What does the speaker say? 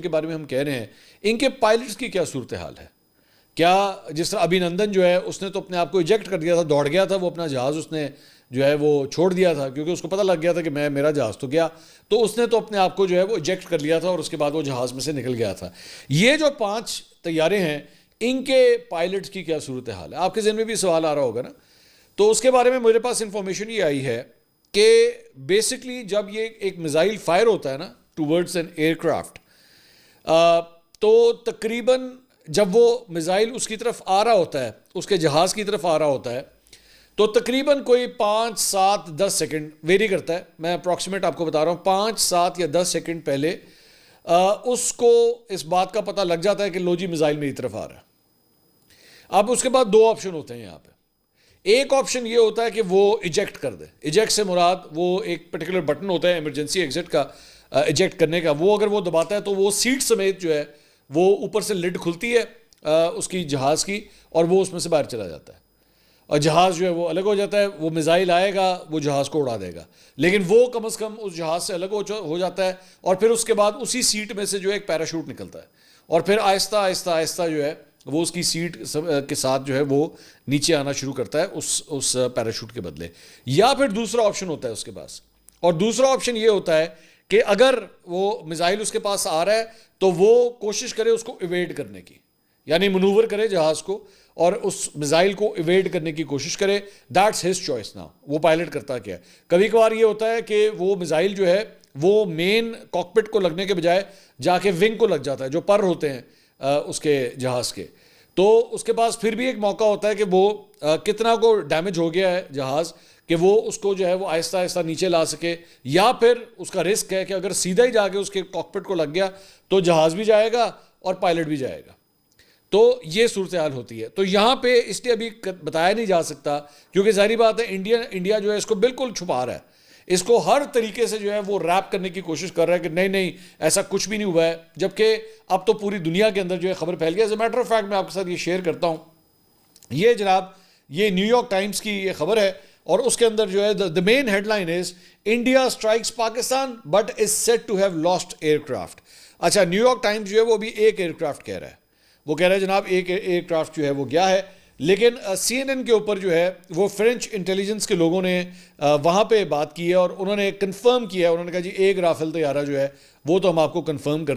کے بارے میں ہم کہہ رہے ہیں، ان کے پائلٹس کی کیا صورتحال ہے؟ کیا جس طرح ابھینندن جو ہے اس نے تو اپنے آپ کو ایجیکٹ کر دیا تھا، دوڑ گیا تھا، وہ اپنا جہاز اس نے جو ہے وہ چھوڑ دیا تھا کیونکہ اس کو پتہ لگ گیا تھا کہ میرا جہاز تو گیا، تو اس نے تو اپنے آپ کو جو ہے وہ ایجیکٹ کر لیا تھا اور اس کے بعد وہ جہاز میں سے نکل گیا تھا۔ یہ جو 5 طیارے ہیں ان کے پائلٹس کی کیا صورتحال ہے؟ آپ کے ذہن میں بھی سوال آ رہا ہوگا نا۔ تو اس کے بارے میں میرے پاس انفارمیشن یہ آئی ہے کہ بیسکلی جب یہ ایک میزائل فائر ہوتا ہے نا ٹوورڈز این ایئر کرافٹ، تو تقریباً جب وہ میزائل اس کی طرف آ رہا ہوتا ہے، اس کے جہاز کی طرف آ رہا ہوتا ہے، تو تقریباً کوئی 5 7 10 سیکنڈ ویری کرتا ہے، میں اپروکسیمیٹ آپ کو بتا رہا ہوں، 5 7 یا 10 سیکنڈ پہلے اس کو اس بات کا پتہ لگ جاتا ہے کہ لو جی میزائل میری طرف آ رہا ہے۔ اب اس کے بعد 2 آپشن ہوتے ہیں یہاں پہ۔ ایک آپشن یہ ہوتا ہے کہ وہ ایجیکٹ کر دے، ایجیکٹ سے مراد وہ ایک پرٹیکولر بٹن ہوتا ہے ایمرجنسی ایگزٹ کا، ایجیکٹ کرنے کا، وہ اگر وہ دباتا ہے تو وہ سیٹ سمیت جو ہے وہ اوپر سے لڈ کھلتی ہے اس کی جہاز کی، اور وہ اس میں سے باہر چلا جاتا ہے اور جہاز جو ہے وہ الگ ہو جاتا ہے۔ وہ میزائل آئے گا، وہ جہاز کو اڑا دے گا، لیکن وہ کم از کم اس جہاز سے الگ ہو جاتا ہے، اور پھر اس کے بعد اسی سیٹ میں سے جو ہے ایک پیراشوٹ نکلتا ہے، اور پھر آہستہ آہستہ آہستہ جو ہے وہ اس کی سیٹ کے ساتھ جو ہے وہ نیچے آنا شروع کرتا ہے اس پیراشوٹ کے بدلے۔ یا پھر دوسرا آپشن ہوتا ہے اس کے پاس، اور دوسرا آپشن یہ ہوتا ہے کہ اگر وہ میزائل اس کے پاس آ رہا ہے تو وہ کوشش کرے اس کو ایویڈ کرنے کی، یعنی منوور کرے جہاز کو اور اس میزائل کو ایویڈ کرنے کی کوشش کرے۔ دیٹس ہز چوائس نا، وہ پائلٹ کرتا کیا ہے۔ کبھی کبھار یہ ہوتا ہے کہ وہ میزائل جو ہے وہ مین کاکپٹ کو لگنے کے بجائے جا کے ونگ کو لگ جاتا ہے، جو پر ہوتے ہیں اس کے جہاز کے، تو اس کے پاس پھر بھی ایک موقع ہوتا ہے کہ وہ کتنا کو ڈیمیج ہو گیا ہے جہاز کہ وہ اس کو جو ہے وہ آہستہ آہستہ نیچے لا سکے، یا پھر اس کا رسک ہے کہ اگر سیدھا ہی جا کے اس کے کاکپٹ کو لگ گیا تو جہاز بھی جائے گا اور پائلٹ بھی جائے گا۔ تو یہ صورتحال ہوتی ہے۔ تو یہاں پہ اس لیے ابھی بتایا نہیں جا سکتا کیونکہ ظاہری بات ہے انڈیا جو ہے اس کو بالکل چھپا رہا ہے، اس کو ہر طریقے سے جو ہے وہ ریپ کرنے کی کوشش کر رہا ہے کہ نہیں ایسا کچھ بھی نہیں ہوا ہے، جبکہ اب تو پوری دنیا کے اندر جو ہے خبر پھیل گئی۔ As a matter of fact میں آپ کے ساتھ یہ شیئر کرتا ہوں، یہ جناب یہ نیو یارک ٹائمز کی یہ خبر ہے، اور اس کے اندر جو ہے the main headline is India strikes Pakistan but is said to have lost aircraft۔ اچھا، نیو یارک ٹائمز جو ہے وہ بھی ایک ایئر کرافٹ کہہ رہا ہے، وہ کہہ رہا ہے جناب ایک ایئر کرافٹ جو ہے وہ گیا ہے، لیکن سی این این کے اوپر جو ہے وہ فرینچ انٹیلیجنس کے لوگوں نے وہاں پہ بات کی ہے اور انہوں نے کنفرم کیا ہے، انہوں نے کہا جی ایک رافیل طیارہ جو ہے وہ تو ہم آپ کو کنفرم کر